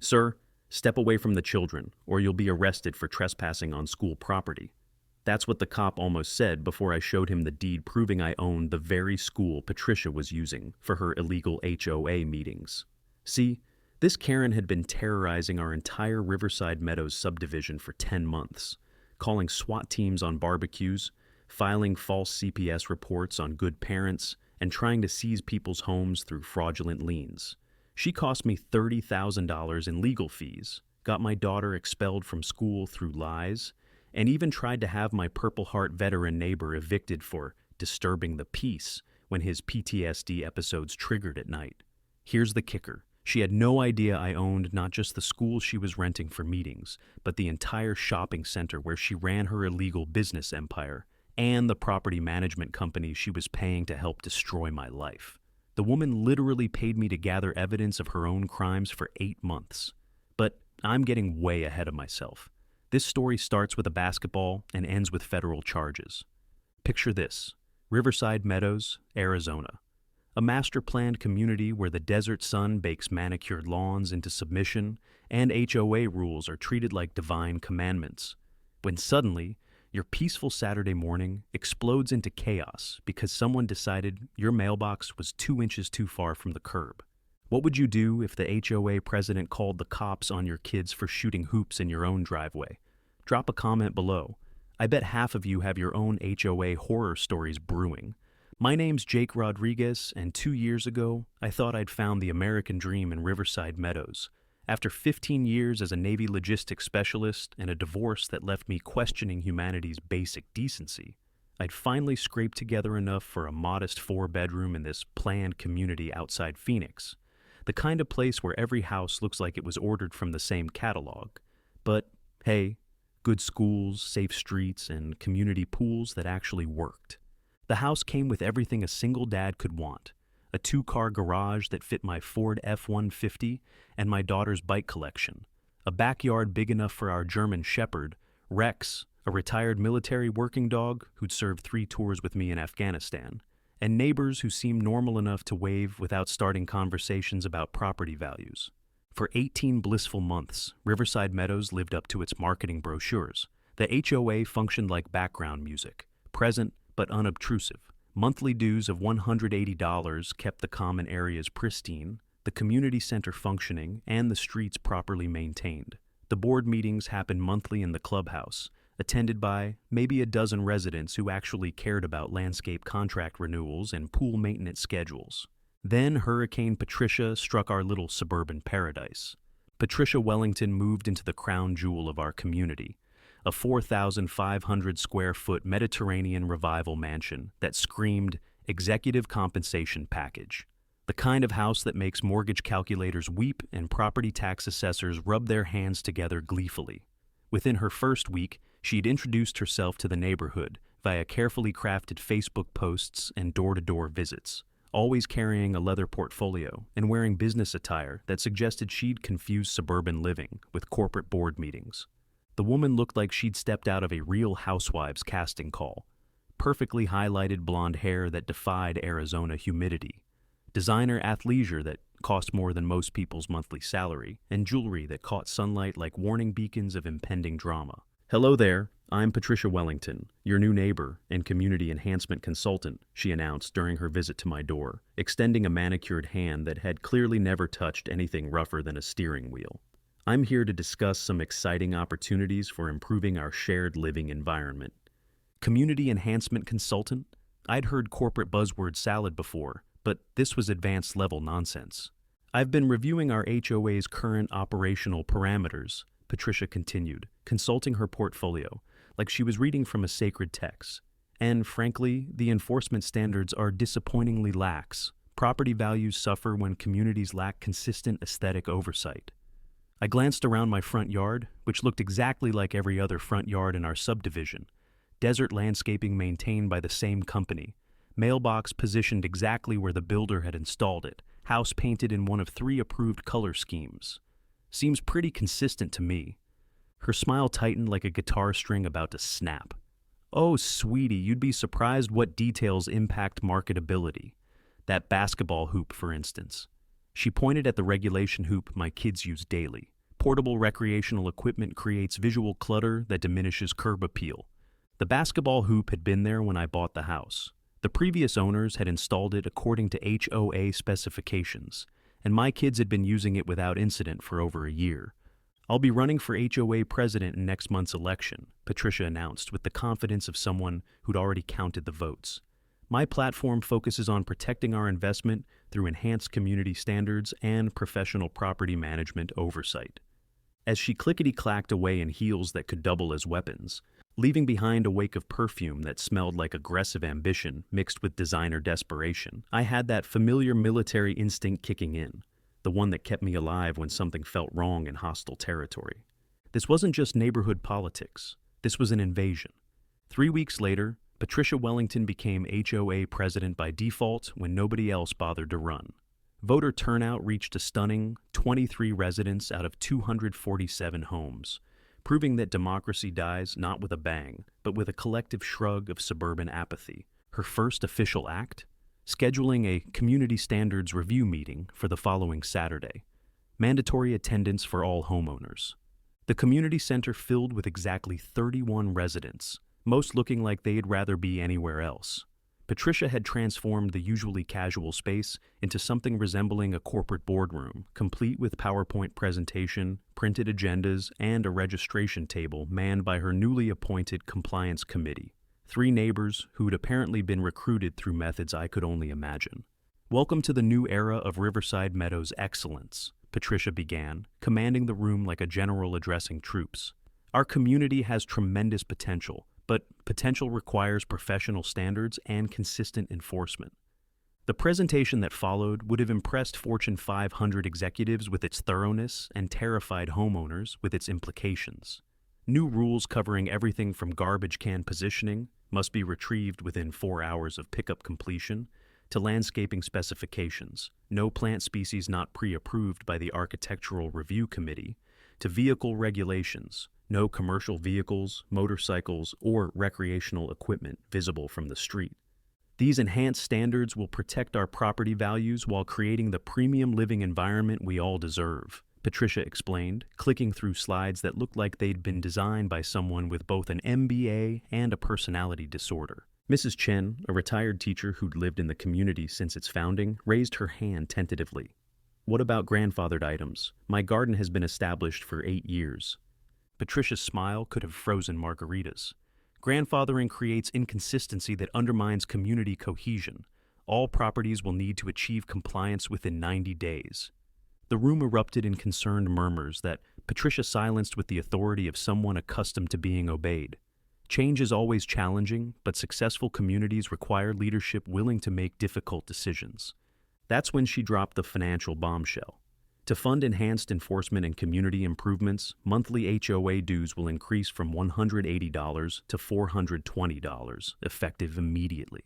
"Sir, step away from the children, or you'll be arrested for trespassing on school property." That's what the cop almost said before I showed him the deed proving I owned the very school Patricia was using for her illegal HOA meetings. See, this Karen had been terrorizing our entire Riverside Meadows subdivision for 10 months, calling SWAT teams on barbecues, filing false CPS reports on good parents, and trying to seize people's homes through fraudulent liens. She cost me $30,000 in legal fees, got my daughter expelled from school through lies, and even tried to have my Purple Heart veteran neighbor evicted for disturbing the peace when his PTSD episodes triggered at night. Here's the kicker. She had no idea I owned not just the school she was renting for meetings, but the entire shopping center where she ran her illegal business empire, and the property management company she was paying to help destroy my life. The woman literally paid me to gather evidence of her own crimes for 8 months. But I'm getting way ahead of myself. This story starts with a basketball and ends with federal charges. Picture this: Riverside Meadows, Arizona. A master-planned community where the desert sun bakes manicured lawns into submission and HOA rules are treated like divine commandments. When suddenly, your peaceful Saturday morning explodes into chaos because someone decided your mailbox was 2 inches too far from the curb. What would you do if the HOA president called the cops on your kids for shooting hoops in your own driveway? Drop a comment below. I bet half of you have your own HOA horror stories brewing. My name's Jake Rodriguez, and 2 years ago, I thought I'd found the American dream in Riverside Meadows. After 15 years as a Navy logistics specialist and a divorce that left me questioning humanity's basic decency, I'd finally scraped together enough for a modest 4-bedroom in this planned community outside Phoenix. The kind of place where every house looks like it was ordered from the same catalog. But, hey, good schools, safe streets, and community pools that actually worked. The house came with everything a single dad could want: a 2-car garage that fit my Ford F-150 and my daughter's bike collection, a backyard big enough for our German Shepherd, Rex, a retired military working dog who'd served 3 tours with me in Afghanistan, and neighbors who seemed normal enough to wave without starting conversations about property values. For 18 blissful months, Riverside Meadows lived up to its marketing brochures. The HOA functioned like background music, present but unobtrusive. Monthly dues of $180 kept the common areas pristine, the community center functioning, and the streets properly maintained. The board meetings happened monthly in the clubhouse, attended by maybe a dozen residents who actually cared about landscape contract renewals and pool maintenance schedules. Then Hurricane Patricia struck our little suburban paradise. Patricia Wellington moved into the crown jewel of our community, a 4,500 square foot Mediterranean revival mansion that screamed executive compensation package. The kind of house that makes mortgage calculators weep and property tax assessors rub their hands together gleefully. Within her first week, she'd introduced herself to the neighborhood via carefully crafted Facebook posts and door-to-door visits, always carrying a leather portfolio and wearing business attire that suggested she'd confuse suburban living with corporate board meetings. The woman looked like she'd stepped out of a Real Housewives casting call. Perfectly highlighted blonde hair that defied Arizona humidity, designer athleisure that cost more than most people's monthly salary, and jewelry that caught sunlight like warning beacons of impending drama. "Hello there, I'm Patricia Wellington, your new neighbor and community enhancement consultant," she announced during her visit to my door, extending a manicured hand that had clearly never touched anything rougher than a steering wheel. "I'm here to discuss some exciting opportunities for improving our shared living environment." Community enhancement consultant? I'd heard corporate buzzword salad before, but this was advanced level nonsense. "I've been reviewing our HOA's current operational parameters," Patricia continued, consulting her portfolio, like she was reading from a sacred text. "And frankly, the enforcement standards are disappointingly lax. Property values suffer when communities lack consistent aesthetic oversight." I glanced around my front yard, which looked exactly like every other front yard in our subdivision. Desert landscaping maintained by the same company. Mailbox positioned exactly where the builder had installed it. House painted in one of 3 approved color schemes. Seems pretty consistent to me. Her smile tightened like a guitar string about to snap. "Oh, sweetie, you'd be surprised what details impact marketability. That basketball hoop, for instance. She pointed at the regulation hoop my kids use daily. Portable recreational equipment creates visual clutter that diminishes curb appeal. The basketball hoop had been there when I bought the house. The previous owners had installed it according to HOA specifications, and my kids had been using it without incident for over a year. I'll be running for HOA President in next month's election, Patricia announced with the confidence of someone who'd already counted the votes. My platform focuses on protecting our investment through enhanced community standards and professional property management oversight. As she clickety-clacked away in heels that could double as weapons, leaving behind a wake of perfume that smelled like aggressive ambition mixed with designer desperation, I had that familiar military instinct kicking in, the one that kept me alive when something felt wrong in hostile territory. This wasn't just neighborhood politics. This was an invasion. 3 weeks later, Patricia Wellington became HOA president by default when nobody else bothered to run. Voter turnout reached a stunning 23 residents out of 247 homes, proving that democracy dies not with a bang, but with a collective shrug of suburban apathy. Her first official act? Scheduling a community standards review meeting for the following Saturday. Mandatory attendance for all homeowners. The community center filled with exactly 31 residents, most looking like they'd rather be anywhere else. Patricia had transformed the usually casual space into something resembling a corporate boardroom, complete with PowerPoint presentation, printed agendas, and a registration table manned by her newly appointed compliance committee. 3 neighbors who'd apparently been recruited through methods I could only imagine. "Welcome to the new era of Riverside Meadows excellence," Patricia began, commanding the room like a general addressing troops. "Our community has tremendous potential, but potential requires professional standards and consistent enforcement." The presentation that followed would have impressed Fortune 500 executives with its thoroughness and terrified homeowners with its implications. New rules covering everything from garbage can positioning, must be retrieved within 4 hours of pickup completion, to landscaping specifications, no plant species not pre-approved by the Architectural Review Committee, to vehicle regulations, no commercial vehicles, motorcycles, or recreational equipment visible from the street. These enhanced standards will protect our property values while creating the premium living environment we all deserve, Patricia explained, clicking through slides that looked like they'd been designed by someone with both an MBA and a personality disorder. Mrs. Chen, a retired teacher who'd lived in the community since its founding, raised her hand tentatively. "What about grandfathered items? My garden has been established for 8 years. Patricia's smile could have frozen margaritas. "Grandfathering creates inconsistency that undermines community cohesion. All properties will need to achieve compliance within 90 days. The room erupted in concerned murmurs that Patricia silenced with the authority of someone accustomed to being obeyed. Change is always challenging, but successful communities require leadership willing to make difficult decisions. That's when she dropped the financial bombshell. To fund enhanced enforcement and community improvements, monthly HOA dues will increase from $180 to $420, effective immediately.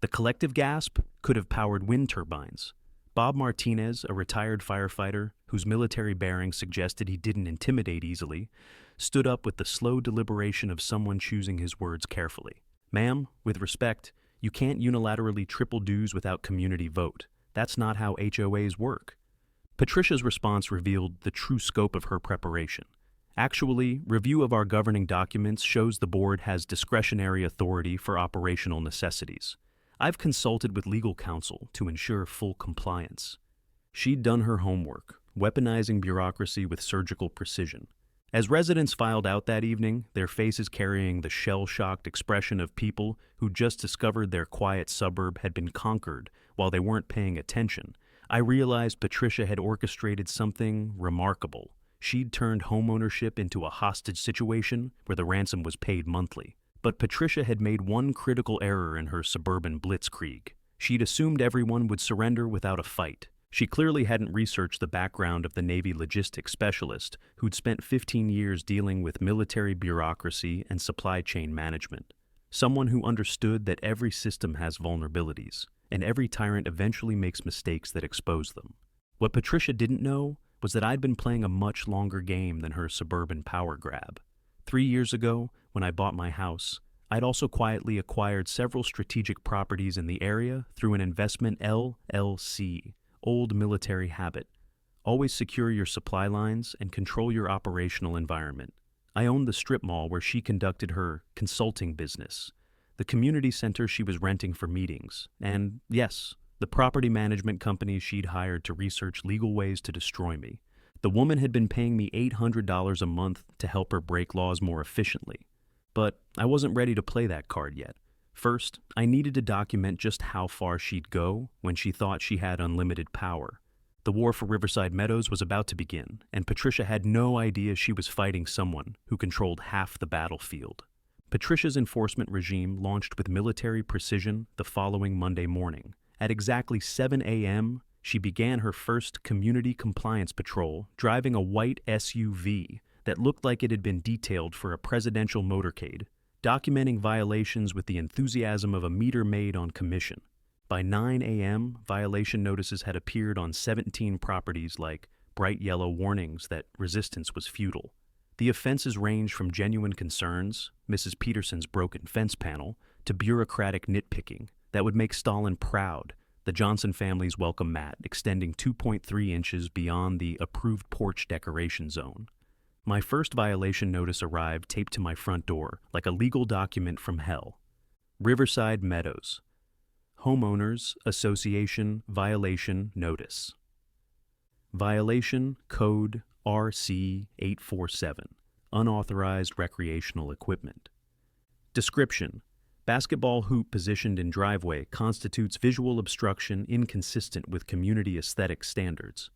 The collective gasp could have powered wind turbines. Bob Martinez, a retired firefighter whose military bearing suggested he didn't intimidate easily, stood up with the slow deliberation of someone choosing his words carefully. "Ma'am, with respect, you can't unilaterally triple dues without community vote. That's not how HOAs work." Patricia's response revealed the true scope of her preparation. "Actually, review of our governing documents shows the board has discretionary authority for operational necessities. I've consulted with legal counsel to ensure full compliance." She'd done her homework, weaponizing bureaucracy with surgical precision. As residents filed out that evening, their faces carrying the shell-shocked expression of people who just discovered their quiet suburb had been conquered while they weren't paying attention, I realized Patricia had orchestrated something remarkable. She'd turned homeownership into a hostage situation where the ransom was paid monthly. But Patricia had made one critical error in her suburban blitzkrieg. She'd assumed everyone would surrender without a fight. She clearly hadn't researched the background of the Navy logistics specialist who'd spent 15 years dealing with military bureaucracy and supply chain management. Someone who understood that every system has vulnerabilities, and every tyrant eventually makes mistakes that expose them. What Patricia didn't know was that I'd been playing a much longer game than her suburban power grab. 3 years ago, when I bought my house, I'd also quietly acquired several strategic properties in the area through an investment LLC, old military habit. Always secure your supply lines and control your operational environment. I owned the strip mall where she conducted her consulting business, the community center she was renting for meetings, and yes, the property management company she'd hired to research legal ways to destroy me. The woman had been paying me $800 a month to help her break laws more efficiently. But I wasn't ready to play that card yet. First, I needed to document just how far she'd go when she thought she had unlimited power. The war for Riverside Meadows was about to begin, and Patricia had no idea she was fighting someone who controlled half the battlefield. Patricia's enforcement regime launched with military precision the following Monday morning. At exactly 7 a.m., she began her first community compliance patrol, driving a white SUV that looked like it had been detailed for a presidential motorcade, documenting violations with the enthusiasm of a meter maid on commission. By 9 a.m., violation notices had appeared on 17 properties like bright yellow warnings that resistance was futile. The offenses range from genuine concerns, Mrs. Peterson's broken fence panel, to bureaucratic nitpicking that would make Stalin proud, the Johnson family's welcome mat extending 2.3 inches beyond the approved porch decoration zone. My first violation notice arrived taped to my front door like a legal document from hell. Riverside Meadows. Homeowners Association Violation Notice. Violation Code RC 847. Unauthorized recreational equipment. Description: basketball hoop positioned in driveway constitutes visual obstruction inconsistent with community aesthetic standards.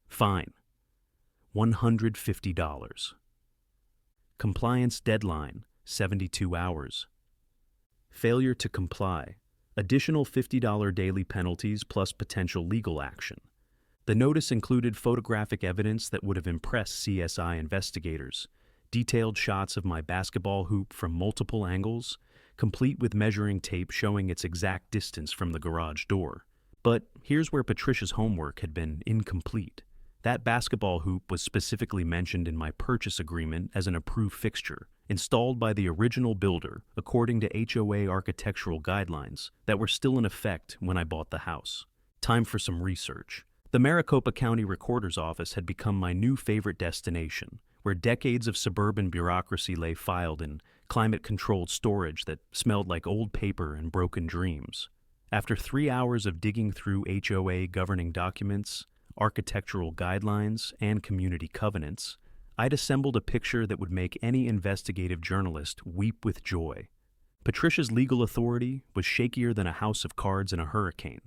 Fine: $150. Compliance deadline: 72 hours. Failure to comply: additional $50 daily penalties plus potential legal action. The notice included photographic evidence that would have impressed CSI investigators, detailed shots of my basketball hoop from multiple angles, complete with measuring tape showing its exact distance from the garage door. But here's where Patricia's homework had been incomplete. That basketball hoop was specifically mentioned in my purchase agreement as an approved fixture, installed by the original builder according to HOA architectural guidelines that were still in effect when I bought the house. Time for some research. The Maricopa County Recorder's Office had become my new favorite destination, where decades of suburban bureaucracy lay filed in climate-controlled storage that smelled like old paper and broken dreams. After 3 hours of digging through HOA governing documents, architectural guidelines, and community covenants, I'd assembled a picture that would make any investigative journalist weep with joy. Patricia's legal authority was shakier than a house of cards in a hurricane.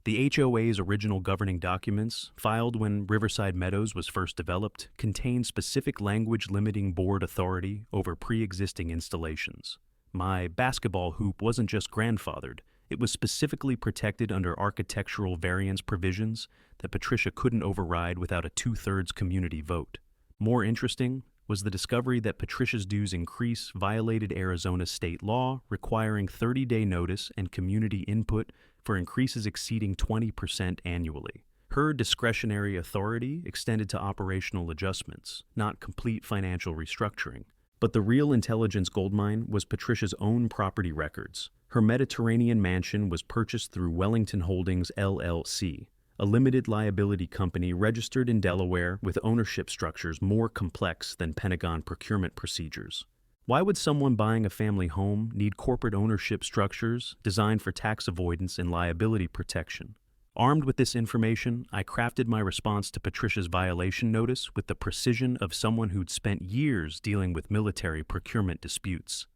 The HOA's original governing documents, filed when Riverside Meadows was first developed, contained specific language limiting board authority over pre-existing installations. My basketball hoop wasn't just grandfathered, it was specifically protected under architectural variance provisions that Patricia couldn't override without a 2/3 community vote. More interesting was the discovery that Patricia's dues increase violated Arizona state law requiring 30-day notice and community input for increases exceeding 20% annually. Her discretionary authority extended to operational adjustments, not complete financial restructuring. But the real intelligence goldmine was Patricia's own property records. Her Mediterranean mansion was purchased through Wellington Holdings, LLC, a limited liability company registered in Delaware with ownership structures more complex than Pentagon procurement procedures. Why would someone buying a family home need corporate ownership structures designed for tax avoidance and liability protection? Armed with this information, I crafted my response to Patricia's violation notice with the precision of someone who'd spent years dealing with military procurement disputes.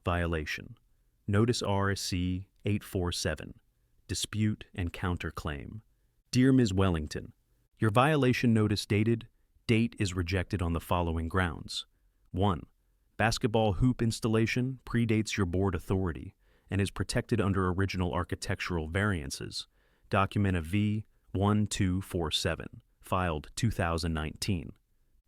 Violation. Notice RC 847. Dispute and counterclaim. Dear Ms. Wellington, your violation notice dated, date is rejected on the following grounds. 1. Basketball hoop installation predates your board authority and is protected under original architectural variances. Document of V1247, filed 2019.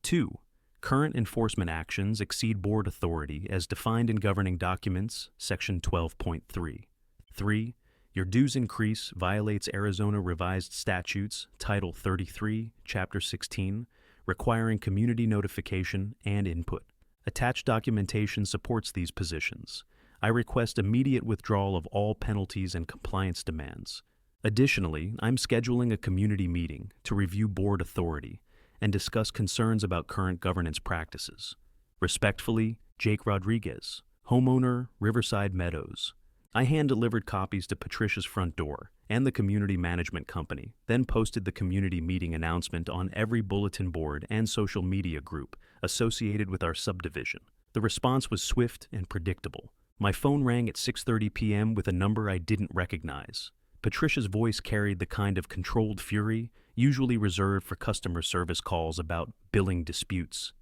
2. Current enforcement actions exceed board authority as defined in governing documents, section 12.3. 3. Your dues increase violates Arizona Revised Statutes, Title 33, Chapter 16, requiring community notification and input. Attached documentation supports these positions. I request immediate withdrawal of all penalties and compliance demands. Additionally, I'm scheduling a community meeting to review board authority and discuss concerns about current governance practices. Respectfully, Jake Rodriguez, homeowner, Riverside Meadows. I hand-delivered copies to Patricia's front door and the community management company, then posted the community meeting announcement on every bulletin board and social media group associated with our subdivision. The response was swift and predictable. My phone rang at 6:30 p.m. with a number I didn't recognize. Patricia's voice carried the kind of controlled fury usually reserved for customer service calls about billing disputes.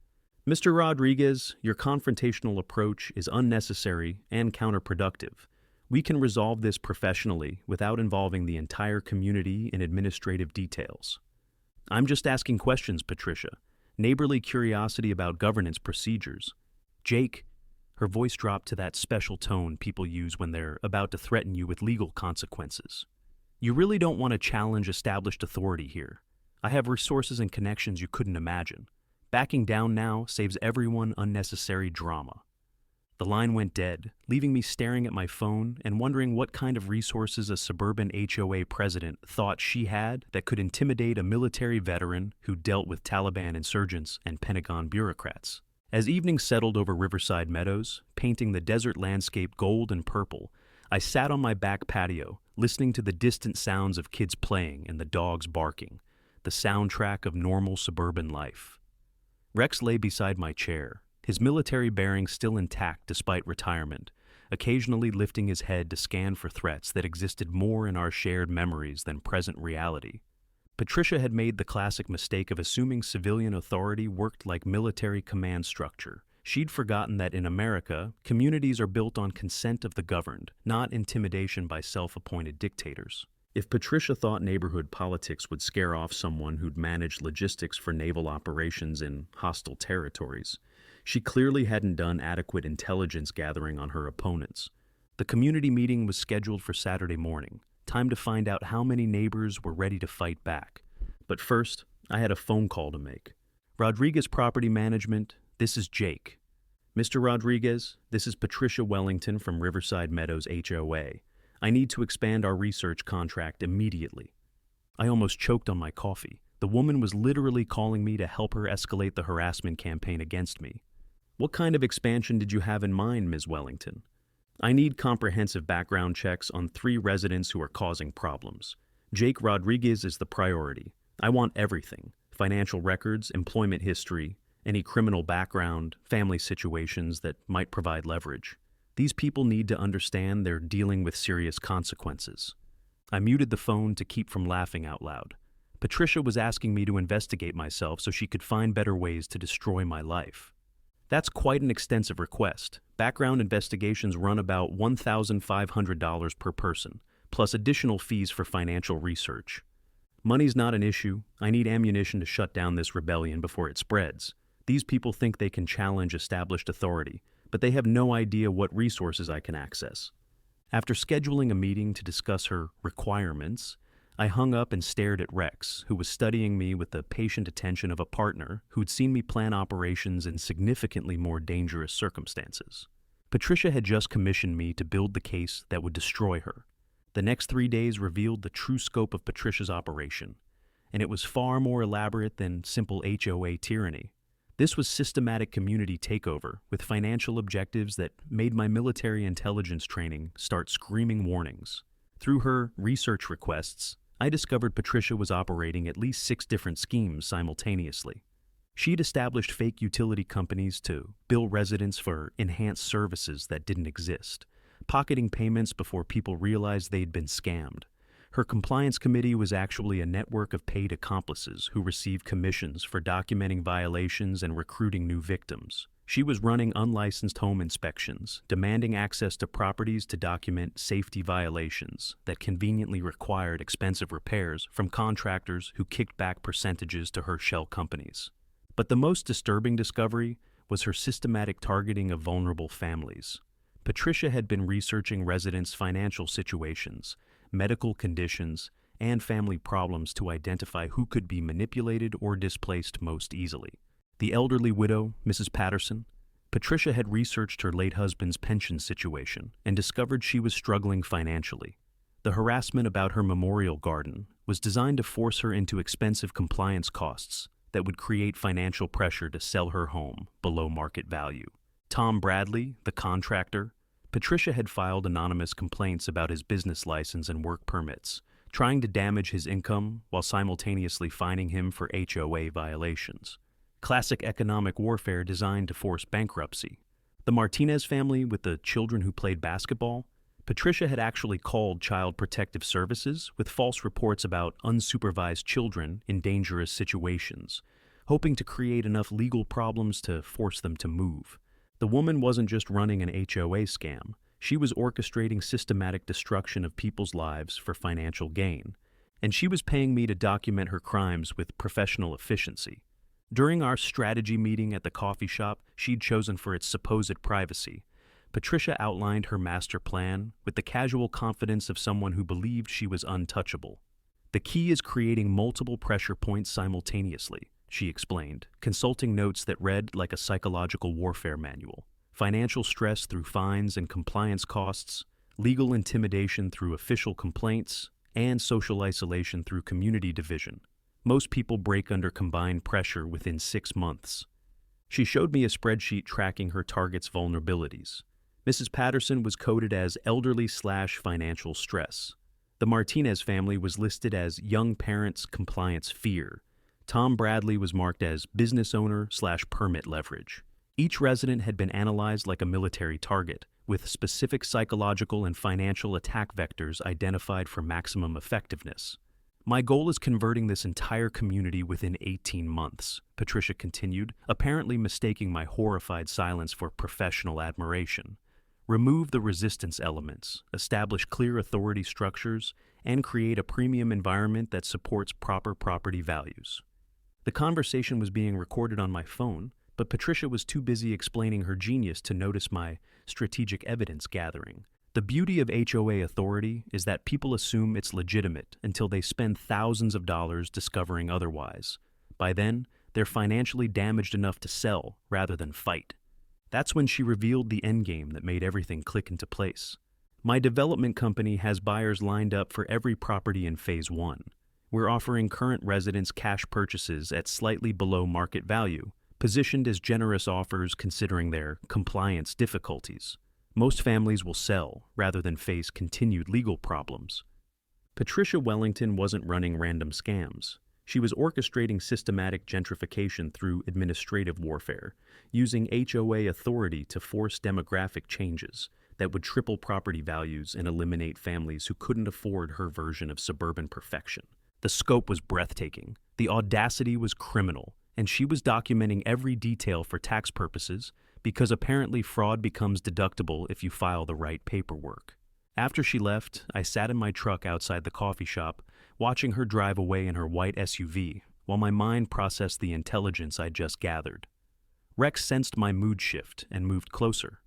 "Mr. Rodriguez, your confrontational approach is unnecessary and counterproductive. We can resolve this professionally without involving the entire community in administrative details." "I'm just asking questions, Patricia. Neighborly curiosity about governance procedures." "Jake," her voice dropped to that special tone people use when they're about to threaten you with legal consequences. "You really don't want to challenge established authority here. I have resources and connections you couldn't imagine. Backing down now saves everyone unnecessary drama." The line went dead, leaving me staring at my phone and wondering what kind of resources a Suburban HOA president thought she had that could intimidate a military veteran who dealt with Taliban insurgents and Pentagon bureaucrats. As evening settled over Riverside Meadows, painting the desert landscape gold and purple, I sat on my back patio, listening to the distant sounds of kids playing and the dogs barking, the soundtrack of normal suburban life. Rex lay beside my chair, his military bearings still intact despite retirement, occasionally lifting his head to scan for threats that existed more in our shared memories than present reality. Patricia had made the classic mistake of assuming civilian authority worked like military command structure. She'd forgotten that in America, communities are built on consent of the governed, not intimidation by self-appointed dictators. If Patricia thought neighborhood politics would scare off someone who'd managed logistics for naval operations in hostile territories, she clearly hadn't done adequate intelligence gathering on her opponents. The community meeting was scheduled for Saturday morning, time to find out how many neighbors were ready to fight back. But first, I had a phone call to make. "Rodriguez Property Management, this is Jake." "Mr. Rodriguez, this is Patricia Wellington from Riverside Meadows HOA. I need to expand our research contract immediately." I almost choked on my coffee. The woman was literally calling me to help her escalate the harassment campaign against me. "What kind of expansion did you have in mind, Ms. Wellington?" "I need comprehensive background checks on 3 residents who are causing problems. Jake Rodriguez is the priority. I want everything: financial records, employment history, any criminal background, family situations that might provide leverage. These people need to understand they're dealing with serious consequences." I muted the phone to keep from laughing out loud. Patricia was asking me to investigate myself so she could find better ways to destroy my life. That's quite an extensive request. Background investigations run about $1,500 per person, plus additional fees for financial research. Money's not an issue. I need ammunition to shut down this rebellion before it spreads. These people think they can challenge established authority, but they have no idea what resources I can access. After scheduling a meeting to discuss her requirements, I hung up and stared at Rex, who was studying me with the patient attention of a partner who'd seen me plan operations in significantly more dangerous circumstances. Patricia had just commissioned me to build the case that would destroy her. The next 3 days revealed the true scope of Patricia's operation, and it was far more elaborate than simple HOA tyranny. This was systematic community takeover with financial objectives that made my military intelligence training start screaming warnings. Through her research requests, I discovered Patricia was operating at least 6 different schemes simultaneously. She'd established fake utility companies to bill residents for enhanced services that didn't exist, pocketing payments before people realized they'd been scammed. Her compliance committee was actually a network of paid accomplices who received commissions for documenting violations and recruiting new victims. She was running unlicensed home inspections, demanding access to properties to document safety violations that conveniently required expensive repairs from contractors who kicked back percentages to her shell companies. But the most disturbing discovery was her systematic targeting of vulnerable families. Patricia had been researching residents' financial situations, medical conditions, and family problems to identify who could be manipulated or displaced most easily. The elderly widow, Mrs. Patterson. Patricia had researched her late husband's pension situation and discovered she was struggling financially. The harassment about her memorial garden was designed to force her into expensive compliance costs that would create financial pressure to sell her home below market value. Tom Bradley, the contractor, Patricia had filed anonymous complaints about his business license and work permits, trying to damage his income while simultaneously fining him for HOA violations. Classic economic warfare designed to force bankruptcy. The Martinez family with the children who played basketball, Patricia had actually called Child Protective Services with false reports about unsupervised children in dangerous situations, hoping to create enough legal problems to force them to move. The woman wasn't just running an HOA scam, she was orchestrating systematic destruction of people's lives for financial gain, and she was paying me to document her crimes with professional efficiency. During our strategy meeting at the coffee shop she'd chosen for its supposed privacy, Patricia outlined her master plan with the casual confidence of someone who believed she was untouchable. The key is creating multiple pressure points simultaneously, she explained, consulting notes that read like a psychological warfare manual. Financial stress through fines and compliance costs, legal intimidation through official complaints, and social isolation through community division. Most people break under combined pressure within 6 months. She showed me a spreadsheet tracking her target's vulnerabilities. Mrs. Patterson was coded as elderly/financial stress. The Martinez family was listed as young parents compliance fear. Tom Bradley was marked as business owner/permit leverage. Each resident had been analyzed like a military target, with specific psychological and financial attack vectors identified for maximum effectiveness. My goal is converting this entire community within 18 months, Patricia continued, apparently mistaking my horrified silence for professional admiration. Remove the resistance elements, establish clear authority structures, and create a premium environment that supports proper property values. The conversation was being recorded on my phone, but Patricia was too busy explaining her genius to notice my strategic evidence gathering. The beauty of HOA authority is that people assume it's legitimate until they spend thousands of dollars discovering otherwise. By then, they're financially damaged enough to sell rather than fight. That's when she revealed the endgame that made everything click into place. My development company has buyers lined up for every property in Phase 1. We're offering current residents cash purchases at slightly below market value, positioned as generous offers considering their compliance difficulties. Most families will sell rather than face continued legal problems. Patricia Wellington wasn't running random scams. She was orchestrating systematic gentrification through administrative warfare, using HOA authority to force demographic changes that would triple property values and eliminate families who couldn't afford her version of suburban perfection. The scope was breathtaking, the audacity was criminal, and she was documenting every detail for tax purposes because apparently fraud becomes deductible if you file the right paperwork. After she left, I sat in my truck outside the coffee shop, watching her drive away in her white SUV, while my mind processed the intelligence I'd just gathered. Rex sensed my mood shift and moved closer,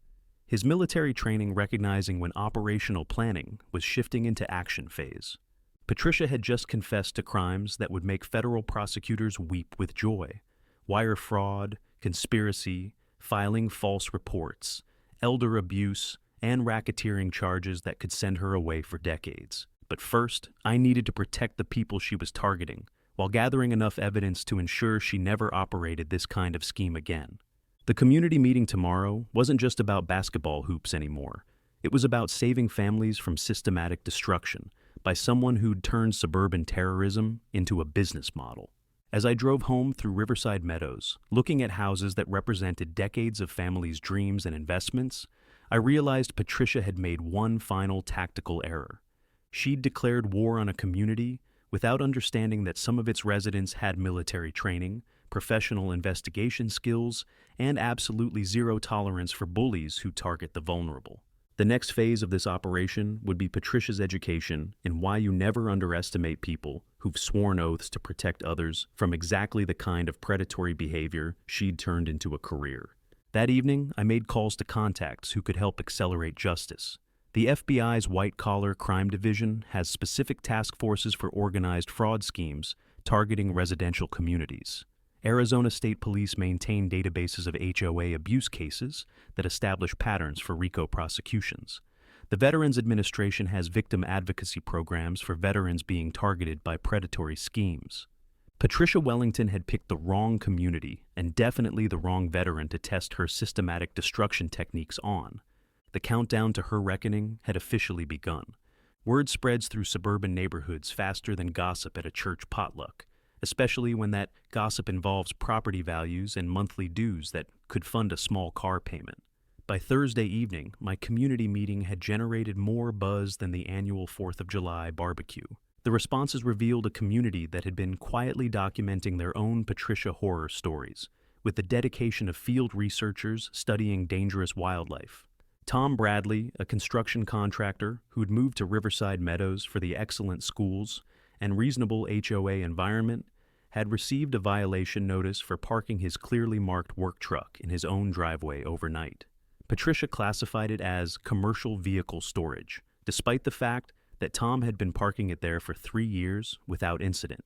his military training recognizing when operational planning was shifting into action phase. Patricia had just confessed to crimes that would make federal prosecutors weep with joy: wire fraud, conspiracy, filing false reports, elder abuse, and racketeering charges that could send her away for decades. But first, I needed to protect the people she was targeting, while gathering enough evidence to ensure she never operated this kind of scheme again. The community meeting tomorrow wasn't just about basketball hoops anymore. It was about saving families from systematic destruction by someone who'd turned suburban terrorism into a business model. As I drove home through Riverside Meadows, looking at houses that represented decades of families' dreams and investments, I realized Patricia had made one final tactical error. She'd declared war on a community without understanding that some of its residents had military training, professional investigation skills, and absolutely zero tolerance for bullies who target the vulnerable. The next phase of this operation would be Patricia's education in why you never underestimate people who've sworn oaths to protect others from exactly the kind of predatory behavior she'd turned into a career. That evening, I made calls to contacts who could help accelerate justice. The FBI's white-collar crime division has specific task forces for organized fraud schemes targeting residential communities. Arizona State Police maintain databases of HOA abuse cases that establish patterns for RICO prosecutions. The Veterans Administration has victim advocacy programs for veterans being targeted by predatory schemes. Patricia Wellington had picked the wrong community and definitely the wrong veteran to test her systematic destruction techniques on. The countdown to her reckoning had officially begun. Word spreads through suburban neighborhoods faster than gossip at a church potluck, especially when that gossip involves property values and monthly dues that could fund a small car payment. By Thursday evening, my community meeting had generated more buzz than the annual 4th of July barbecue. The responses revealed a community that had been quietly documenting their own Patricia horror stories, with the dedication of field researchers studying dangerous wildlife. Tom Bradley, a construction contractor who'd moved to Riverside Meadows for the excellent schools and reasonable HOA environment, had received a violation notice for parking his clearly marked work truck in his own driveway overnight. Patricia classified it as commercial vehicle storage, despite the fact that Tom had been parking it there for 3 years without incident.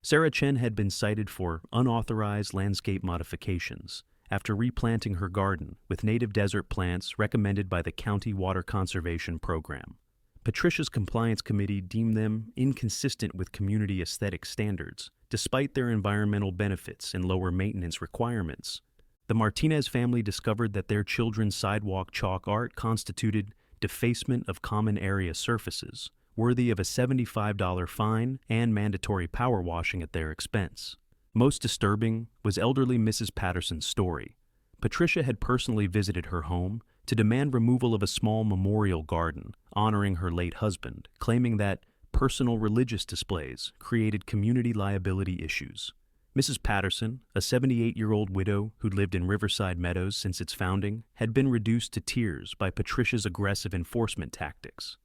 Sarah Chen had been cited for unauthorized landscape modifications after replanting her garden with native desert plants recommended by the County Water Conservation Program. Patricia's compliance committee deemed them inconsistent with community aesthetic standards, despite their environmental benefits and lower maintenance requirements. The Martinez family discovered that their children's sidewalk chalk art constituted defacement of common area surfaces, worthy of a $75 fine and mandatory power washing at their expense. Most disturbing was elderly Mrs. Patterson's story. Patricia had personally visited her home to demand removal of a small memorial garden honoring her late husband, claiming that personal religious displays created community liability issues. Mrs. Patterson, a 78-year-old widow who'd lived in Riverside Meadows since its founding, had been reduced to tears by Patricia's aggressive enforcement tactics.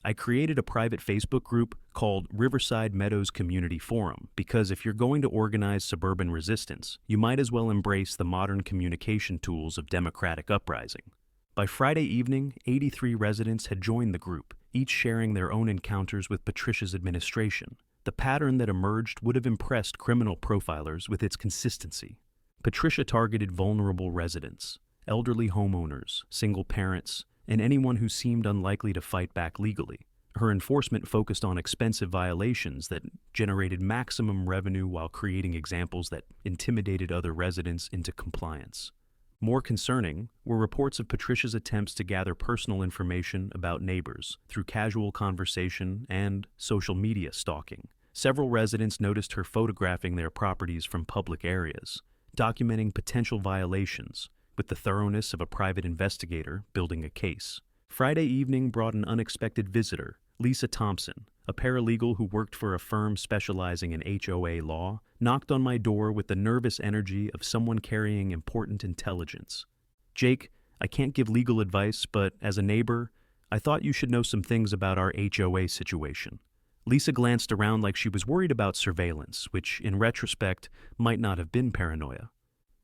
I created a private Facebook group called Riverside Meadows Community Forum because if you're going to organize suburban resistance, you might as well embrace the modern communication tools of democratic uprising. By Friday evening, 83 residents had joined the group, each sharing their own encounters with Patricia's administration. The pattern that emerged would have impressed criminal profilers with its consistency. Patricia targeted vulnerable residents, elderly homeowners, single parents, and anyone who seemed unlikely to fight back legally. Her enforcement focused on expensive violations that generated maximum revenue while creating examples that intimidated other residents into compliance. More concerning were reports of Patricia's attempts to gather personal information about neighbors through casual conversation and social media stalking. Several residents noticed her photographing their properties from public areas, documenting potential violations with the thoroughness of a private investigator building a case. Friday evening brought an unexpected visitor. Lisa Thompson, a paralegal who worked for a firm specializing in HOA law, knocked on my door with the nervous energy of someone carrying important intelligence. "Jake, I can't give legal advice, but as a neighbor, I thought you should know some things about our HOA situation." Lisa glanced around like she was worried about surveillance, which, in retrospect, might not have been paranoia.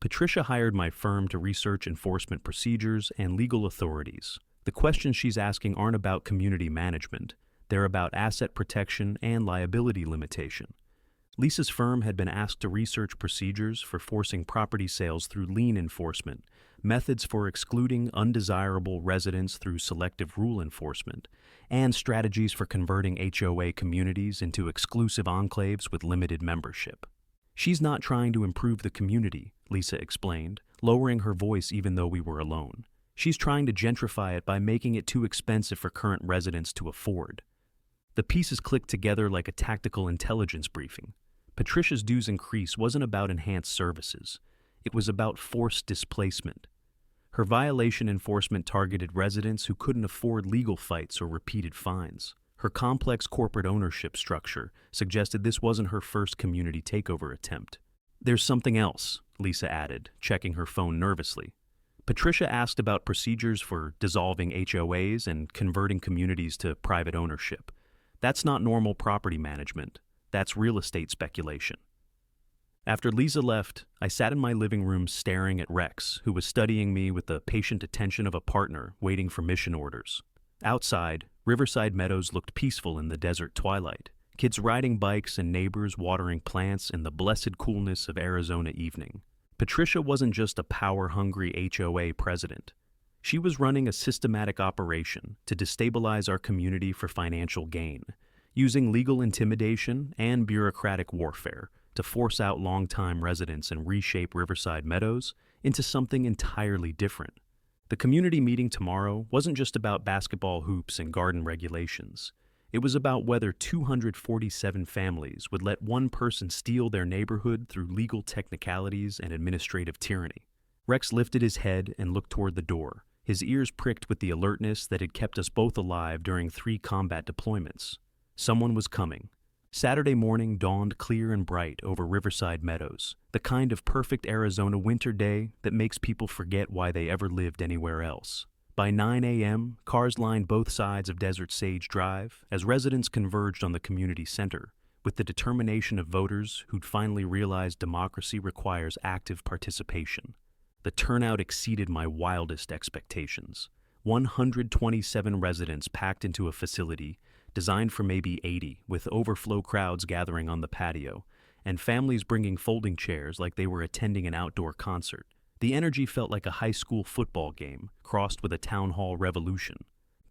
Patricia hired my firm to research enforcement procedures and legal authorities. The questions she's asking aren't about community management. They're about asset protection and liability limitation. Lisa's firm had been asked to research procedures for forcing property sales through lien enforcement, methods for excluding undesirable residents through selective rule enforcement, and strategies for converting HOA communities into exclusive enclaves with limited membership. "She's not trying to improve the community," Lisa explained, lowering her voice even though we were alone. "She's trying to gentrify it by making it too expensive for current residents to afford." The pieces clicked together like a tactical intelligence briefing. Patricia's dues increase wasn't about enhanced services. It was about forced displacement. Her violation enforcement targeted residents who couldn't afford legal fights or repeated fines. Her complex corporate ownership structure suggested this wasn't her first community takeover attempt. "There's something else," Lisa added, checking her phone nervously. Patricia asked about procedures for dissolving HOAs and converting communities to private ownership. That's not normal property management. That's real estate speculation. After Lisa left, I sat in my living room staring at Rex, who was studying me with the patient attention of a partner waiting for mission orders. Outside, Riverside Meadows looked peaceful in the desert twilight, kids riding bikes and neighbors watering plants in the blessed coolness of Arizona evening. Patricia wasn't just a power-hungry HOA president. She was running a systematic operation to destabilize our community for financial gain, using legal intimidation and bureaucratic warfare to force out longtime residents and reshape Riverside Meadows into something entirely different. The community meeting tomorrow wasn't just about basketball hoops and garden regulations. It was about whether 247 families would let one person steal their neighborhood through legal technicalities and administrative tyranny. Rex lifted his head and looked toward the door, his ears pricked with the alertness that had kept us both alive during 3 combat deployments. Someone was coming. Saturday morning dawned clear and bright over Riverside Meadows, the kind of perfect Arizona winter day that makes people forget why they ever lived anywhere else. By 9 a.m., cars lined both sides of Desert Sage Drive as residents converged on the community center, with the determination of voters who'd finally realized democracy requires active participation. The turnout exceeded my wildest expectations. 127 residents packed into a facility designed for maybe 80, with overflow crowds gathering on the patio, and families bringing folding chairs like they were attending an outdoor concert. The energy felt like a high school football game, crossed with a town hall revolution.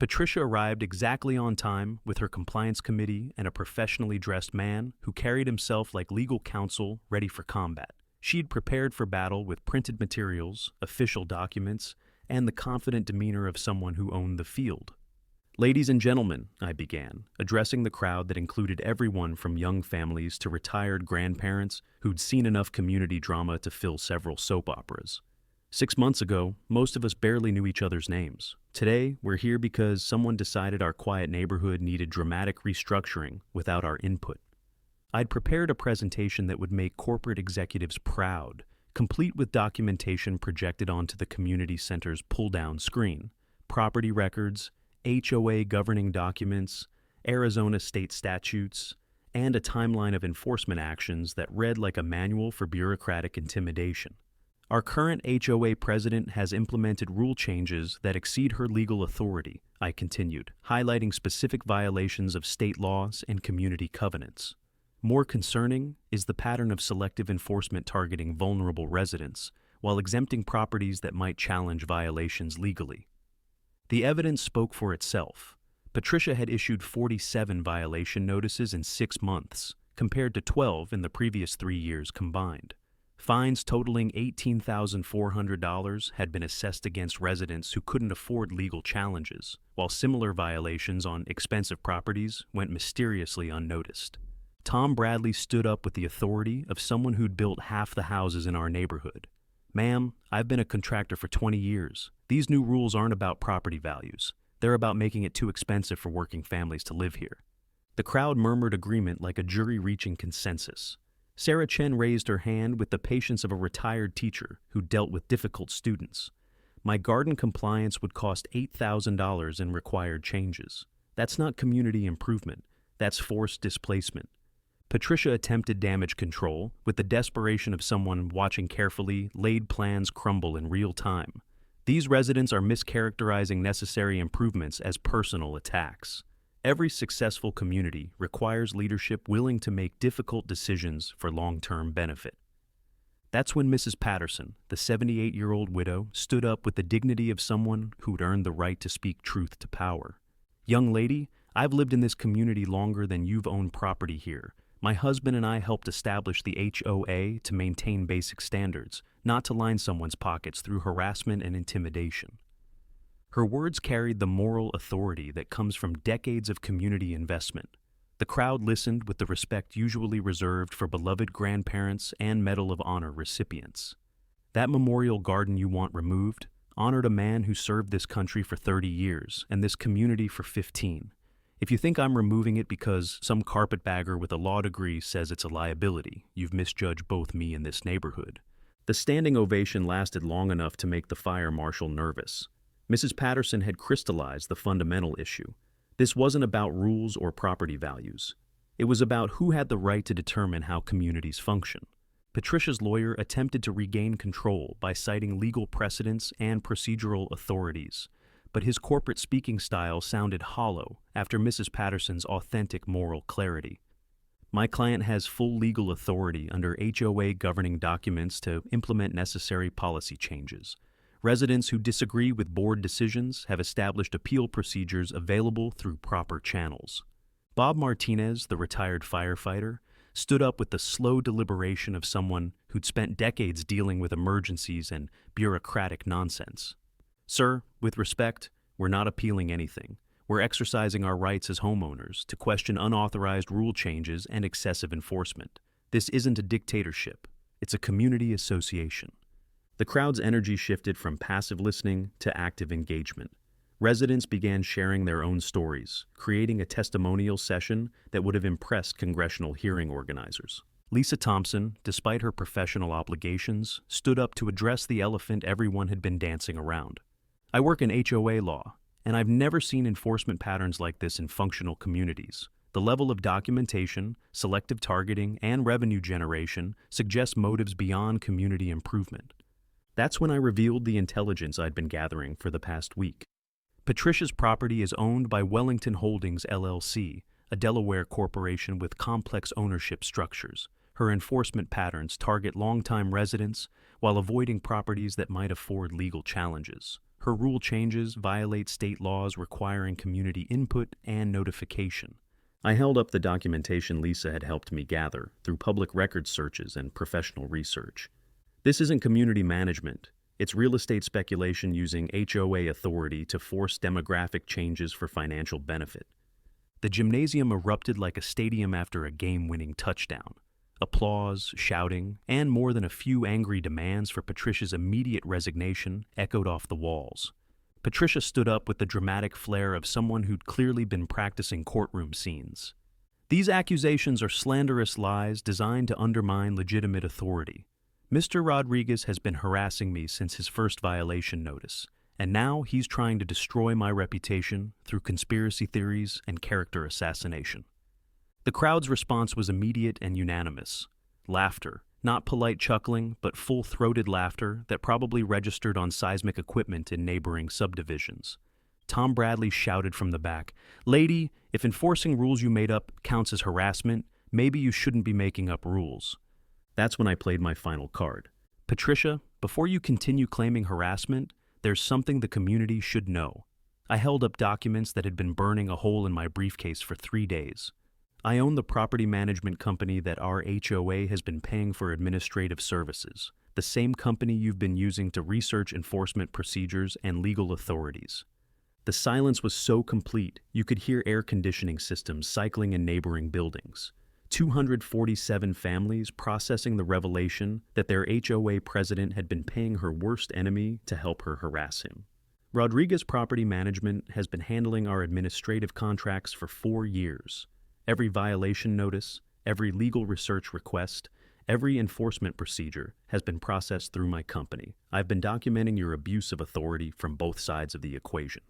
Patricia arrived exactly on time with her compliance committee and a professionally dressed man who carried himself like legal counsel ready for combat. She'd prepared for battle with printed materials, official documents, and the confident demeanor of someone who owned the field. "Ladies and gentlemen," I began, addressing the crowd that included everyone from young families to retired grandparents who'd seen enough community drama to fill several soap operas. 6 months ago, most of us barely knew each other's names. Today, we're here because someone decided our quiet neighborhood needed dramatic restructuring without our input. I'd prepared a presentation that would make corporate executives proud, complete with documentation projected onto the community center's pull-down screen, property records, HOA governing documents, Arizona state statutes, and a timeline of enforcement actions that read like a manual for bureaucratic intimidation. Our current HOA president has implemented rule changes that exceed her legal authority, I continued, highlighting specific violations of state laws and community covenants. More concerning is the pattern of selective enforcement targeting vulnerable residents, while exempting properties that might challenge violations legally. The evidence spoke for itself. Patricia had issued 47 violation notices in 6 months, compared to 12 in the previous 3 years combined. Fines totaling $18,400 had been assessed against residents who couldn't afford legal challenges, while similar violations on expensive properties went mysteriously unnoticed. Tom Bradley stood up with the authority of someone who'd built half the houses in our neighborhood. "Ma'am, I've been a contractor for 20 years. These new rules aren't about property values. They're about making it too expensive for working families to live here." The crowd murmured agreement like a jury reaching consensus. Sarah Chen raised her hand with the patience of a retired teacher who dealt with difficult students. "My garden compliance would cost $8,000 in required changes. That's not community improvement. That's forced displacement." Patricia attempted damage control with the desperation of someone watching carefully laid plans crumble in real time. These residents are mischaracterizing necessary improvements as personal attacks. Every successful community requires leadership willing to make difficult decisions for long-term benefit. That's when Mrs. Patterson, the 78-year-old widow, stood up with the dignity of someone who'd earned the right to speak truth to power. "Young lady, I've lived in this community longer than you've owned property here. My husband and I helped establish the HOA to maintain basic standards, not to line someone's pockets through harassment and intimidation." Her words carried the moral authority that comes from decades of community investment. The crowd listened with the respect usually reserved for beloved grandparents and Medal of Honor recipients. "That memorial garden you want removed honored a man who served this country for 30 years and this community for 15. If you think I'm removing it because some carpetbagger with a law degree says it's a liability, you've misjudged both me and this neighborhood." The standing ovation lasted long enough to make the fire marshal nervous. Mrs. Patterson had crystallized the fundamental issue. This wasn't about rules or property values. It was about who had the right to determine how communities function. Patricia's lawyer attempted to regain control by citing legal precedents and procedural authorities, but his corporate speaking style sounded hollow after Mrs. Patterson's authentic moral clarity. "My client has full legal authority under HOA governing documents to implement necessary policy changes. Residents who disagree with board decisions have established appeal procedures available through proper channels. Bob Martinez, the retired firefighter, stood up with the slow deliberation of someone who'd spent decades dealing with emergencies and bureaucratic nonsense. Sir, with respect, we're not appealing anything. We're exercising our rights as homeowners to question unauthorized rule changes and excessive enforcement. This isn't a dictatorship. It's a community association. The crowd's energy shifted from passive listening to active engagement. Residents began sharing their own stories, creating a testimonial session that would have impressed congressional hearing organizers. Lisa Thompson, despite her professional obligations, stood up to address the elephant everyone had been dancing around. I work in HOA law, and I've never seen enforcement patterns like this in functional communities. The level of documentation, selective targeting, and revenue generation suggests motives beyond community improvement. That's when I revealed the intelligence I'd been gathering for the past week. Patricia's property is owned by Wellington Holdings, LLC, a Delaware corporation with complex ownership structures. Her enforcement patterns target longtime residents while avoiding properties that might afford legal challenges. Her rule changes violate state laws requiring community input and notification. I held up the documentation Lisa had helped me gather through public records searches and professional research. This isn't community management. It's real estate speculation using HOA authority to force demographic changes for financial benefit. The gymnasium erupted like a stadium after a game-winning touchdown. Applause, shouting, and more than a few angry demands for Patricia's immediate resignation echoed off the walls. Patricia stood up with the dramatic flair of someone who'd clearly been practicing courtroom scenes. These accusations are slanderous lies designed to undermine legitimate authority. Mr. Rodriguez has been harassing me since his first violation notice, and now he's trying to destroy my reputation through conspiracy theories and character assassination. The crowd's response was immediate and unanimous. Laughter, not polite chuckling, but full-throated laughter that probably registered on seismic equipment in neighboring subdivisions. Tom Bradley shouted from the back, "Lady, if enforcing rules you made up counts as harassment, maybe you shouldn't be making up rules." That's when I played my final card. Patricia, before you continue claiming harassment, there's something the community should know. I held up documents that had been burning a hole in my briefcase for 3 days. I own the property management company that our HOA has been paying for administrative services, the same company you've been using to research enforcement procedures and legal authorities. The silence was so complete, you could hear air conditioning systems cycling in neighboring buildings. 247 families processing the revelation that their HOA president had been paying her worst enemy to help her harass him. Rodriguez Property Management has been handling our administrative contracts for 4 years. Every violation notice, every legal research request, every enforcement procedure has been processed through my company. I've been documenting your abuse of authority from both sides of the equation.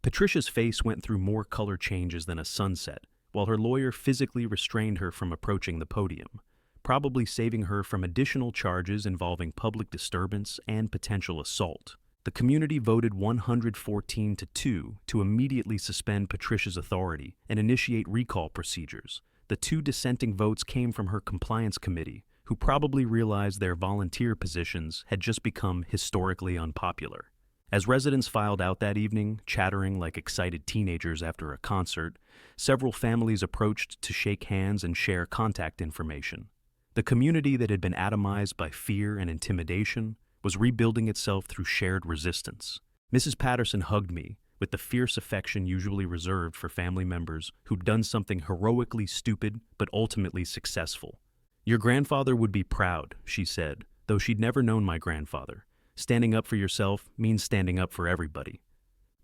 Patricia's face went through more color changes than a sunset, while her lawyer physically restrained her from approaching the podium, probably saving her from additional charges involving public disturbance and potential assault. The community voted 114-2 to immediately suspend Patricia's authority and initiate recall procedures. The 2 dissenting votes came from her compliance committee, who probably realized their volunteer positions had just become historically unpopular. As residents filed out that evening, chattering like excited teenagers after a concert, several families approached to shake hands and share contact information. The community that had been atomized by fear and intimidation was rebuilding itself through shared resistance. Mrs. Patterson hugged me with the fierce affection usually reserved for family members who'd done something heroically stupid but ultimately successful. "Your grandfather would be proud," she said, though she'd never known my grandfather. Standing up for yourself means standing up for everybody.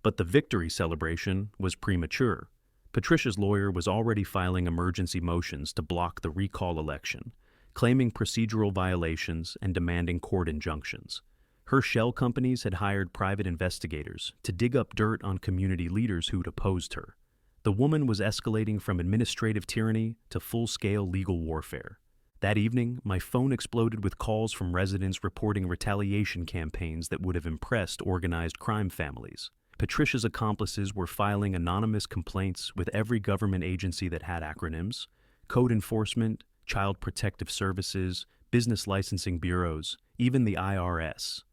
But the victory celebration was premature. Patricia's lawyer was already filing emergency motions to block the recall election, claiming procedural violations and demanding court injunctions. Her shell companies had hired private investigators to dig up dirt on community leaders who'd opposed her. The woman was escalating from administrative tyranny to full-scale legal warfare. That evening, my phone exploded with calls from residents reporting retaliation campaigns that would have impressed organized crime families. Patricia's accomplices were filing anonymous complaints with every government agency that had acronyms: Code Enforcement, Child Protective Services, Business Licensing Bureaus, even the IRS.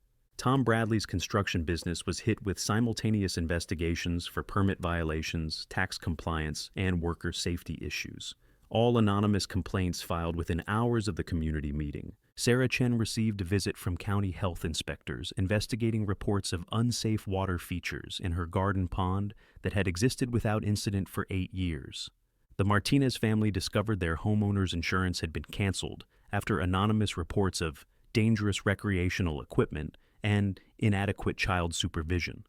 Tom Bradley's construction business was hit with simultaneous investigations for permit violations, tax compliance, and worker safety issues. All anonymous complaints filed within hours of the community meeting. Sarah Chen received a visit from county health inspectors investigating reports of unsafe water features in her garden pond that had existed without incident for 8 years. The Martinez family discovered their homeowner's insurance had been canceled after anonymous reports of dangerous recreational equipment and inadequate child supervision.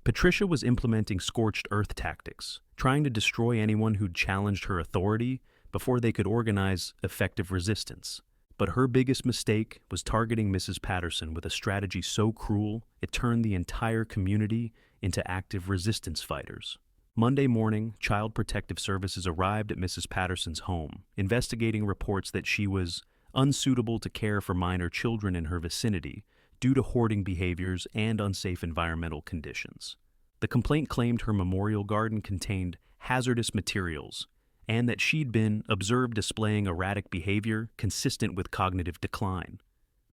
Patricia was implementing scorched earth tactics, trying to destroy anyone who'd challenged her authority before they could organize effective resistance. But her biggest mistake was targeting Mrs. Patterson with a strategy so cruel it turned the entire community into active resistance fighters. Monday morning, Child Protective Services arrived at Mrs. Patterson's home, investigating reports that she was unsuitable to care for minor children in her vicinity due to hoarding behaviors and unsafe environmental conditions. The complaint claimed her memorial garden contained hazardous materials and that she'd been observed displaying erratic behavior consistent with cognitive decline.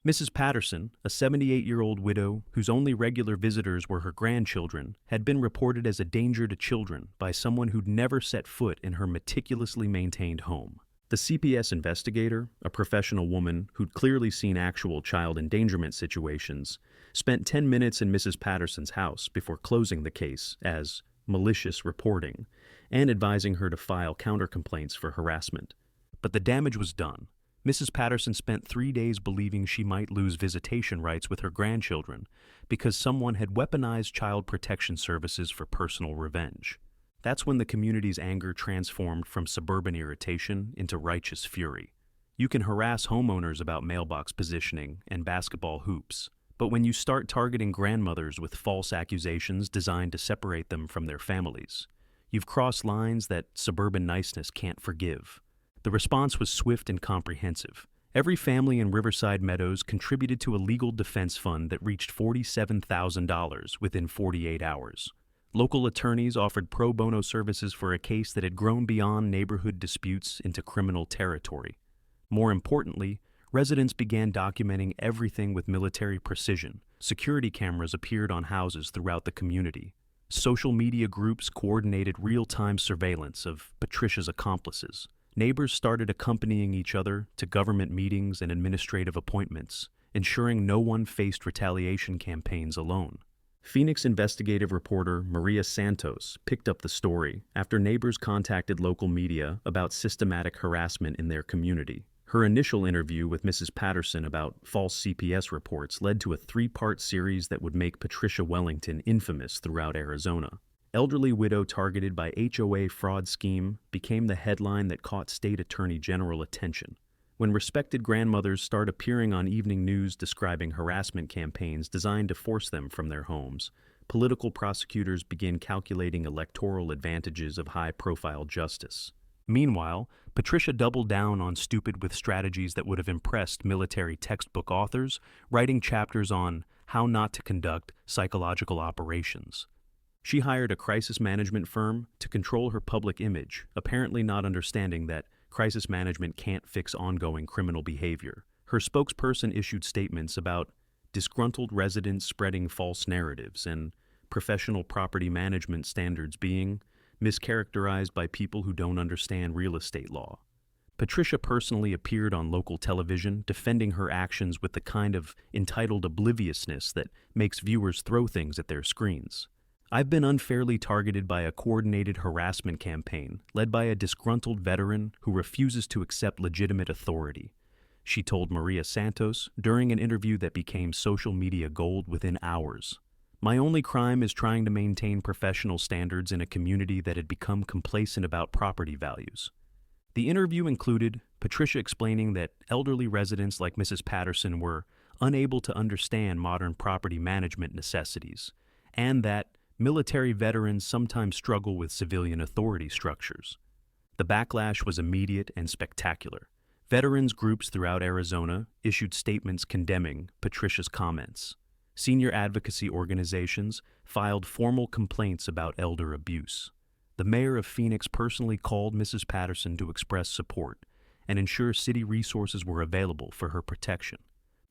Mrs. Patterson, a 78-year-old widow whose only regular visitors were her grandchildren, had been reported as a danger to children by someone who'd never set foot in her meticulously maintained home. The CPS investigator, a professional woman who'd clearly seen actual child endangerment situations, spent 10 minutes in Mrs. Patterson's house before closing the case as malicious reporting and advising her to file counter-complaints for harassment. But the damage was done. Mrs. Patterson spent 3 days believing she might lose visitation rights with her grandchildren because someone had weaponized child protection services for personal revenge. That's when the community's anger transformed from suburban irritation into righteous fury. You can harass homeowners about mailbox positioning and basketball hoops, but when you start targeting grandmothers with false accusations designed to separate them from their families, you've crossed lines that suburban niceness can't forgive. The response was swift and comprehensive. Every family in Riverside Meadows contributed to a legal defense fund that reached $47,000 within 48 hours. Local attorneys offered pro bono services for a case that had grown beyond neighborhood disputes into criminal territory. More importantly, residents began documenting everything with military precision. Security cameras appeared on houses throughout the community. Social media groups coordinated real-time surveillance of Patricia's accomplices. Neighbors started accompanying each other to government meetings and administrative appointments, ensuring no one faced retaliation campaigns alone. Phoenix investigative reporter Maria Santos picked up the story after neighbors contacted local media about systematic harassment in their community. Her initial interview with Mrs. Patterson about false CPS reports led to a 3-part series that would make Patricia Wellington infamous throughout Arizona. Elderly widow targeted by HOA fraud scheme became the headline that caught state attorney general attention. When respected grandmothers start appearing on evening news describing harassment campaigns designed to force them from their homes, political prosecutors begin calculating electoral advantages of high-profile justice. Meanwhile, Patricia doubled down on stupid with strategies that would have impressed military textbook authors, writing chapters on how not to conduct psychological operations. She hired a crisis management firm to control her public image, apparently not understanding that crisis management can't fix ongoing criminal behavior. Her spokesperson issued statements about disgruntled residents spreading false narratives and professional property management standards being mischaracterized by people who don't understand real estate law. Patricia personally appeared on local television, defending her actions with the kind of entitled obliviousness that makes viewers throw things at their screens. I've been unfairly targeted by a coordinated harassment campaign led by a disgruntled veteran who refuses to accept legitimate authority, she told Maria Santos during an interview that became social media gold within hours. My only crime is trying to maintain professional standards in a community that had become complacent about property values. The interview included Patricia explaining that elderly residents like Mrs. Patterson were unable to understand modern property management necessities, and that military veterans sometimes struggle with civilian authority structures. The backlash was immediate and spectacular. Veterans groups throughout Arizona issued statements condemning Patricia's comments. Senior advocacy organizations filed formal complaints about elder abuse. The mayor of Phoenix personally called Mrs. Patterson to express support and ensure city resources were available for her protection.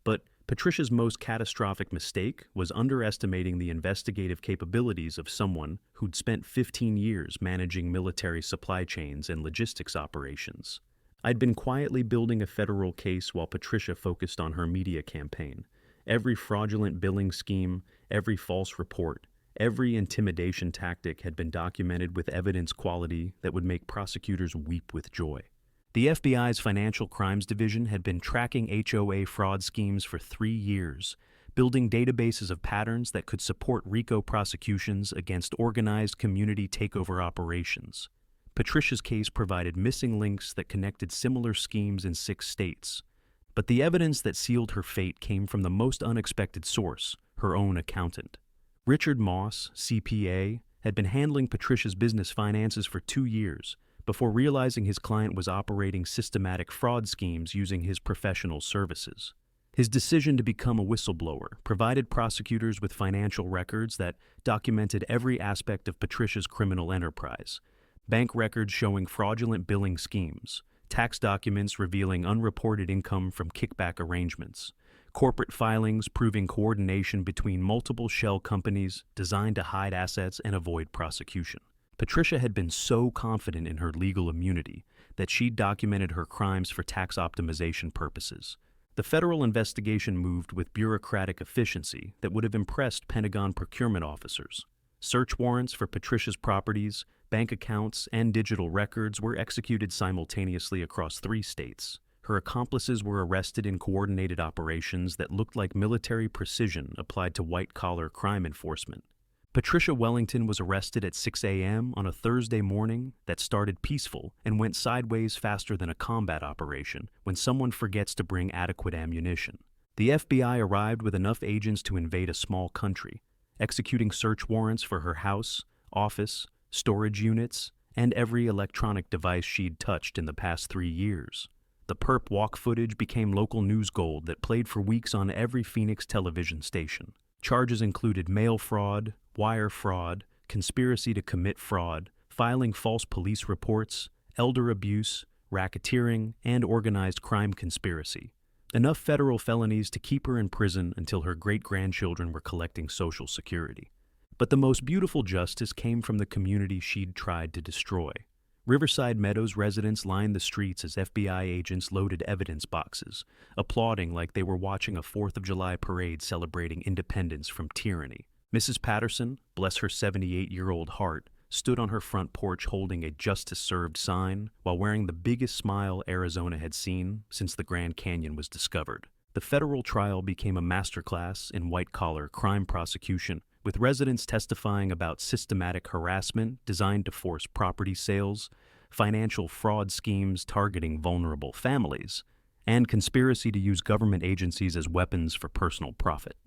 But Patricia's most catastrophic mistake was underestimating the investigative capabilities of someone who'd spent 15 years managing military supply chains and logistics operations. I'd been quietly building a federal case while Patricia focused on her media campaign. Every fraudulent billing scheme, every false report, every intimidation tactic had been documented with evidence quality that would make prosecutors weep with joy. The FBI's Financial Crimes Division had been tracking HOA fraud schemes for 3 years, building databases of patterns that could support RICO prosecutions against organized community takeover operations. Patricia's case provided missing links that connected similar schemes in 6 states. But the evidence that sealed her fate came from the most unexpected source, her own accountant. Richard Moss, CPA, had been handling Patricia's business finances for 2 years, before realizing his client was operating systematic fraud schemes using his professional services. His decision to become a whistleblower provided prosecutors with financial records that documented every aspect of Patricia's criminal enterprise: bank records showing fraudulent billing schemes, tax documents revealing unreported income from kickback arrangements, corporate filings proving coordination between multiple shell companies designed to hide assets and avoid prosecution. Patricia had been so confident in her legal immunity that she'd documented her crimes for tax optimization purposes. The federal investigation moved with bureaucratic efficiency that would have impressed Pentagon procurement officers. Search warrants for Patricia's properties, bank accounts, and digital records were executed simultaneously across 3 states. Her accomplices were arrested in coordinated operations that looked like military precision applied to white-collar crime enforcement. Patricia Wellington was arrested at 6 a.m. on a Thursday morning that started peaceful and went sideways faster than a combat operation when someone forgets to bring adequate ammunition. The FBI arrived with enough agents to invade a small country, executing search warrants for her house, office, storage units, and every electronic device she'd touched in the past 3 years. The perp walk footage became local news gold that played for weeks on every Phoenix television station. Charges included mail fraud, wire fraud, conspiracy to commit fraud, filing false police reports, elder abuse, racketeering, and organized crime conspiracy. Enough federal felonies to keep her in prison until her great-grandchildren were collecting Social Security. But the most beautiful justice came from the community she'd tried to destroy. Riverside Meadows residents lined the streets as FBI agents loaded evidence boxes, applauding like they were watching a 4th of July parade celebrating independence from tyranny. Mrs. Patterson, bless her 78-year-old heart, stood on her front porch holding a Justice Served sign while wearing the biggest smile Arizona had seen since the Grand Canyon was discovered. The federal trial became a masterclass in white-collar crime prosecution, with residents testifying about systematic harassment designed to force property sales, financial fraud schemes targeting vulnerable families, and conspiracy to use government agencies as weapons for personal profit.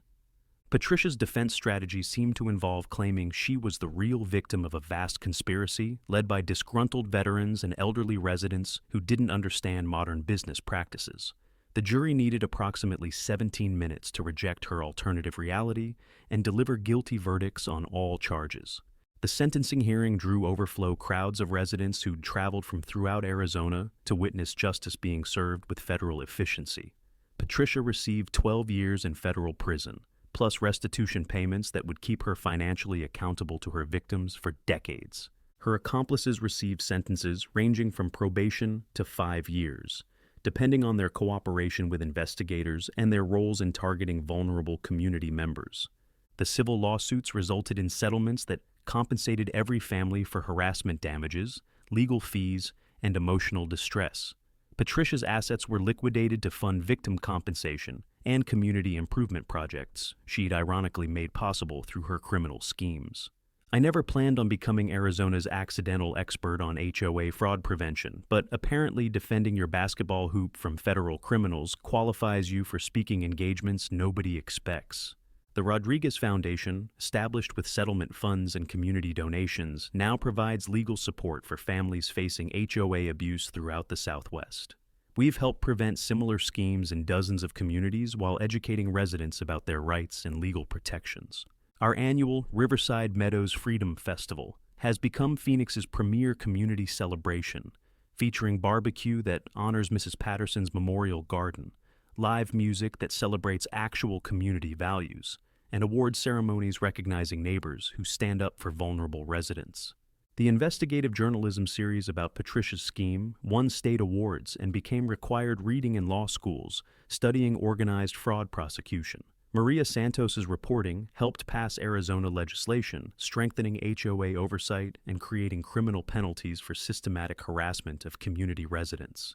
Patricia's defense strategy seemed to involve claiming she was the real victim of a vast conspiracy led by disgruntled veterans and elderly residents who didn't understand modern business practices. The jury needed approximately 17 minutes to reject her alternative reality and deliver guilty verdicts on all charges. The sentencing hearing drew overflow crowds of residents who'd traveled from throughout Arizona to witness justice being served with federal efficiency. Patricia received 12 years in federal prison, plus restitution payments that would keep her financially accountable to her victims for decades. Her accomplices received sentences ranging from probation to 5 years, depending on their cooperation with investigators and their roles in targeting vulnerable community members. The civil lawsuits resulted in settlements that compensated every family for harassment damages, legal fees, and emotional distress. Patricia's assets were liquidated to fund victim compensation and community improvement projects she'd ironically made possible through her criminal schemes. I never planned on becoming Arizona's accidental expert on HOA fraud prevention, but apparently defending your basketball hoop from federal criminals qualifies you for speaking engagements nobody expects. The Rodriguez Foundation, established with settlement funds and community donations, now provides legal support for families facing HOA abuse throughout the Southwest. We've helped prevent similar schemes in dozens of communities while educating residents about their rights and legal protections. Our annual Riverside Meadows Freedom Festival has become Phoenix's premier community celebration, featuring barbecue that honors Mrs. Patterson's memorial garden, live music that celebrates actual community values, and award ceremonies recognizing neighbors who stand up for vulnerable residents. The investigative journalism series about Patricia's scheme won state awards and became required reading in law schools, studying organized fraud prosecution. Maria Santos's reporting helped pass Arizona legislation, strengthening HOA oversight and creating criminal penalties for systematic harassment of community residents.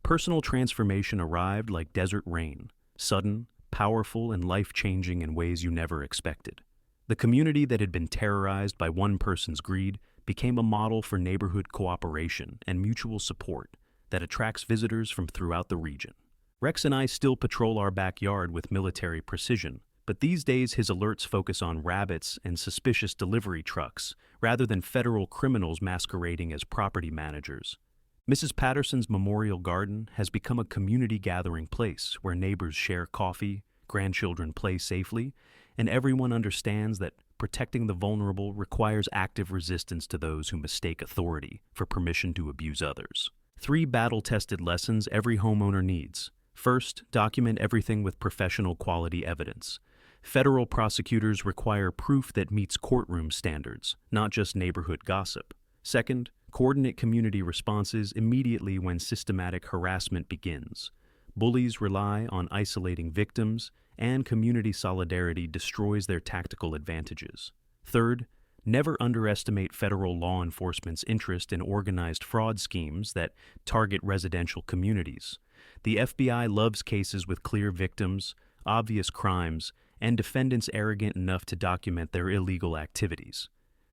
Personal transformation arrived like desert rain, sudden, powerful, and life-changing in ways you never expected. The community that had been terrorized by one person's greed became a model for neighborhood cooperation and mutual support that attracts visitors from throughout the region. Rex and I still patrol our backyard with military precision, but these days his alerts focus on rabbits and suspicious delivery trucks, rather than federal criminals masquerading as property managers. Mrs. Patterson's Memorial Garden has become a community gathering place where neighbors share coffee, grandchildren play safely, and everyone understands that protecting the vulnerable requires active resistance to those who mistake authority for permission to abuse others. 3 battle-tested lessons every homeowner needs. First, document everything with professional quality evidence. Federal prosecutors require proof that meets courtroom standards, not just neighborhood gossip. Second, coordinate community responses immediately when systematic harassment begins. Bullies rely on isolating victims, and community solidarity destroys their tactical advantages. Third, never underestimate federal law enforcement's interest in organized fraud schemes that target residential communities. The FBI loves cases with clear victims, obvious crimes, and defendants arrogant enough to document their illegal activities.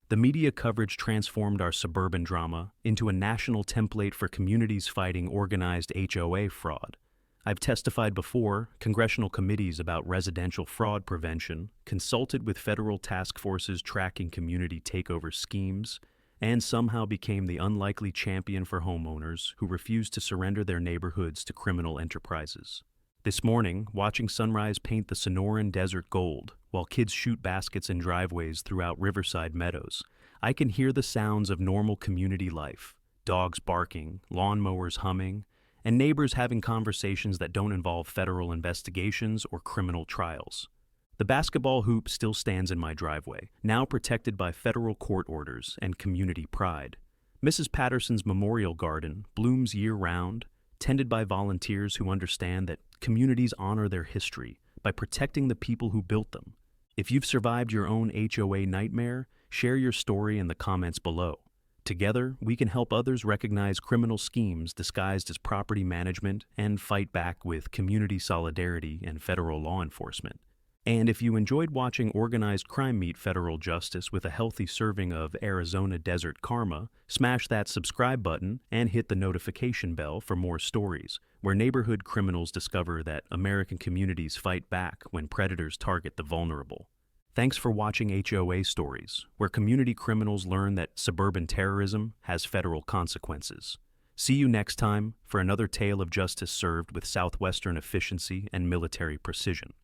The media coverage transformed our suburban drama into a national template for communities fighting organized HOA fraud. I've testified before congressional committees about residential fraud prevention, consulted with federal task forces tracking community takeover schemes, and somehow became the unlikely champion for homeowners who refused to surrender their neighborhoods to criminal enterprises. This morning, watching sunrise paint the Sonoran Desert gold while kids shoot baskets in driveways throughout riverside meadows, I can hear the sounds of normal community life, dogs barking, lawnmowers humming, and neighbors having conversations that don't involve federal investigations or criminal trials. The basketball hoop still stands in my driveway, now protected by federal court orders and community pride. Mrs. Patterson's Memorial Garden blooms year-round, tended by volunteers who understand that communities honor their history by protecting the people who built them. If you've survived your own HOA nightmare, share your story in the comments below. Together, we can help others recognize criminal schemes disguised as property management and fight back with community solidarity and federal law enforcement. And if you enjoyed watching organized crime meet federal justice with a healthy serving of Arizona Desert Karma, smash that subscribe button and hit the notification bell for more stories, where neighborhood criminals discover that American communities fight back when predators target the vulnerable. Thanks for watching HOA Stories, where community criminals learn that suburban terrorism has federal consequences. See you next time for another tale of justice served with Southwestern efficiency and military precision.